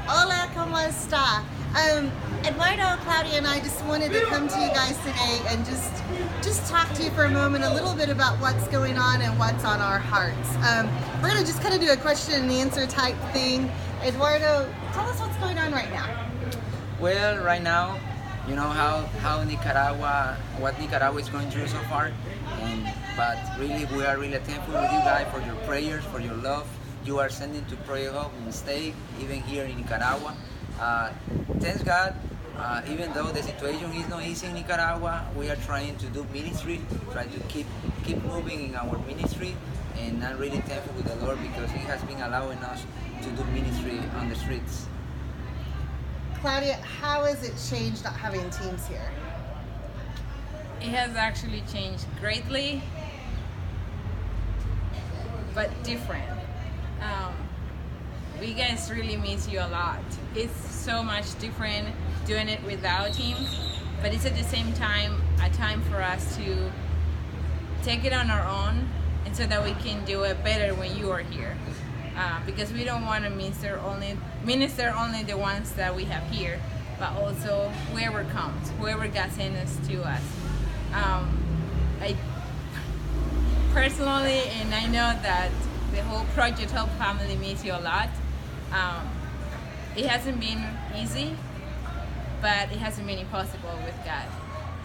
Hola, ¿cómo está? Eduardo, Claudia, and I just wanted to come to you guys today and just talk to you for a moment, a little bit about what's going on and what's on our hearts. We're going to just kind of do a question and answer type thing. Eduardo, tell us what's going on right now. Well, right now, you know how Nicaragua, what Nicaragua is going through so far, but really we are really thankful with you guys for your prayers, for your love. You are sending to Prayer Hub in the state, even here in Nicaragua. Thanks God, even though the situation is not easy in Nicaragua, we are trying to do ministry, try to keep moving in our ministry, and I'm really thankful with the Lord because He has been allowing us to do ministry on the streets. Claudia, how has it changed not having teams here? It has actually changed greatly, but different. We guys really miss you a lot. It's so much different doing it without teams, but it's at the same time a time for us to take it on our own, and so that we can do it better when you are here. Because we don't want to minister only the ones that we have here, but also whoever comes, whoever God sends us to us. I personally, and I know that the whole Project Help family miss you a lot. It hasn't been easy, but it hasn't been impossible with God.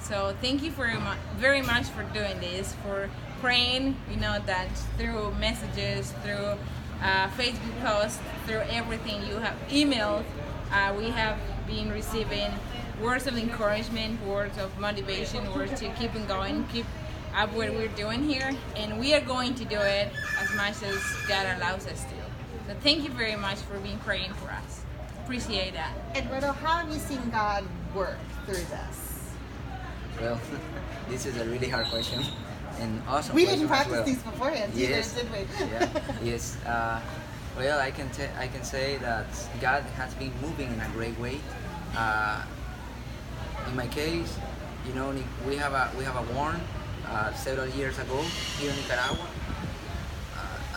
So thank you very much for doing this, for praying, you know, that through messages, through Facebook posts, through everything you have emailed, we have been receiving words of encouragement, words of motivation, words to keep on going, keep up what we're doing here, and we are going to do it as much as God allows us to. So thank you very much for being praying for us. Appreciate that. Eduardo, how have you seen God work through this? Well, this is a really hard question. And awesome. We didn't question as practice well. these beforehand Yes. either, did we? Yeah. Yes. Well, I can say that God has been moving in a great way. In my case, you know, we have a warrant several years ago here in Nicaragua.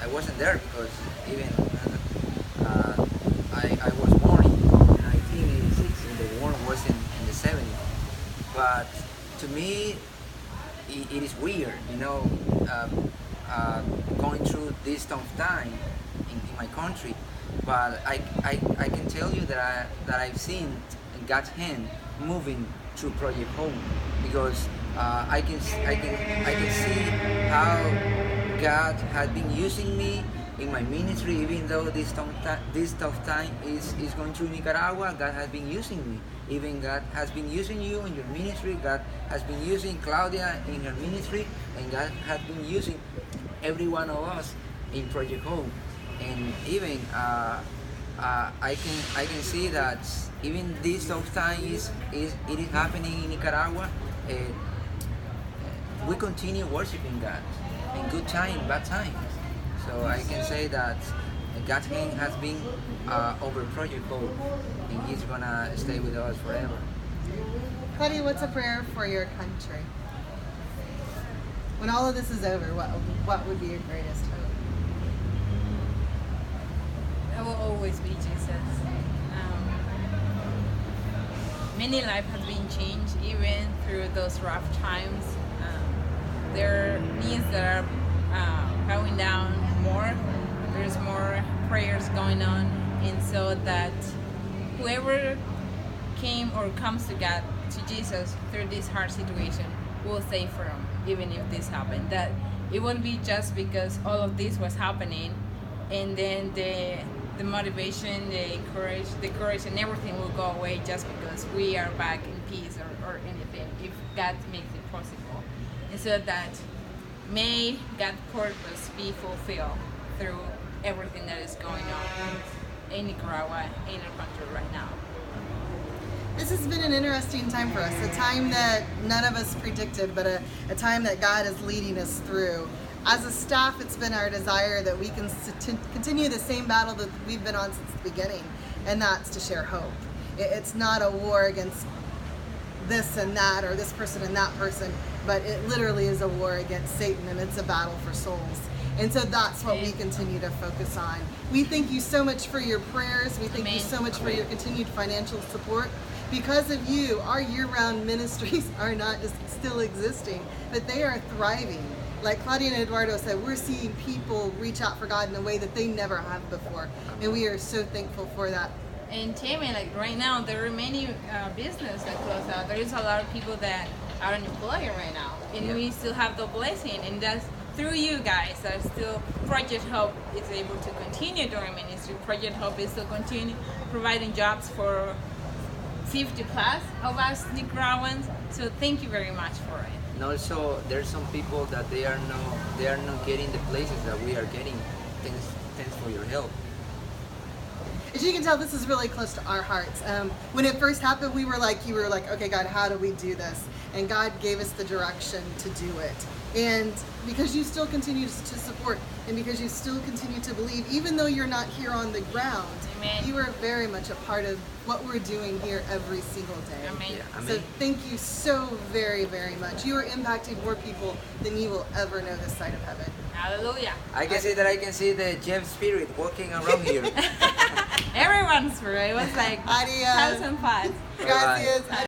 I wasn't there because even I was born in 1986 and the war was in the 70s. But to me, it is weird, you know, going through this tough time in my country. But I can tell you that I've seen God's hand moving through Project Home because I can see how God has been using me in my ministry, even though this tough time is going through Nicaragua. God has been using me. Even God has been using you in your ministry. God has been using Claudia in her ministry, and God has been using every one of us in Project Home. And even I can see that even this tough time is happening in Nicaragua. We continue worshiping God in good time, bad times. So I can say that God's hand has been over Project Hope, and He's gonna stay with us forever. Claudia, what's a prayer for your country? When all of this is over, what would be your greatest hope? That will always be Jesus. Many lives have been changed even through those rough times. There are needs that are bowing down more. There's more prayers going on, and so that whoever came or comes to God, to Jesus through this hard situation, will stay firm even if this happened. That it won't be just because all of this was happening, and then the motivation, the courage, and everything will go away just because we are back in peace or anything. If God makes it possible. And so that may God's purpose be fulfilled through everything that is going on in Nicaragua, in our country right now. This has been an interesting time for us, a time that none of us predicted, but a time that God is leading us through. As a staff, it's been our desire that we can continue the same battle that we've been on since the beginning, and that's to share hope. It's not a war against this and that or this person and that person, but it literally is a war against Satan, and it's a battle for souls. And so that's what we Amen. continue to focus on. We thank you so much for your prayers. We thank you Amen. so much for Amen. your continued financial support. Because of you, our year-round ministries are not just still existing, but they are thriving. Like Claudia and Eduardo said, we're seeing people reach out for God in a way that they never have before. And we are so thankful for that. And Tammy, like right now, there are many businesses that close out. There is a lot of people that are unemployed right now, and Yeah. we still have the blessing, and that's through you guys that still Project Hope is able to continue doing ministry. Project Hope is to continue providing jobs for 50 plus of us Nicaraguans. So thank you very much for it. And also, there's some people that they are not getting the places that we are getting. Thanks for your help. As you can tell, this is really close to our hearts. When it first happened, you were like, okay, God, how do we do this? And God gave us the direction to do it. And because you still continue to support, and because you still continue to believe, even though you're not here on the ground, Amen. you are very much a part of what we're doing here every single day. Amen. Yeah, So amen. thank you so very, very much. You are impacting more people than you will ever know this side of heaven. Hallelujah. I can say that I can see the Jeff spirit walking around here. Everyone's for it. It was like Adios. 1,000 pods. Bye-bye. Gracias.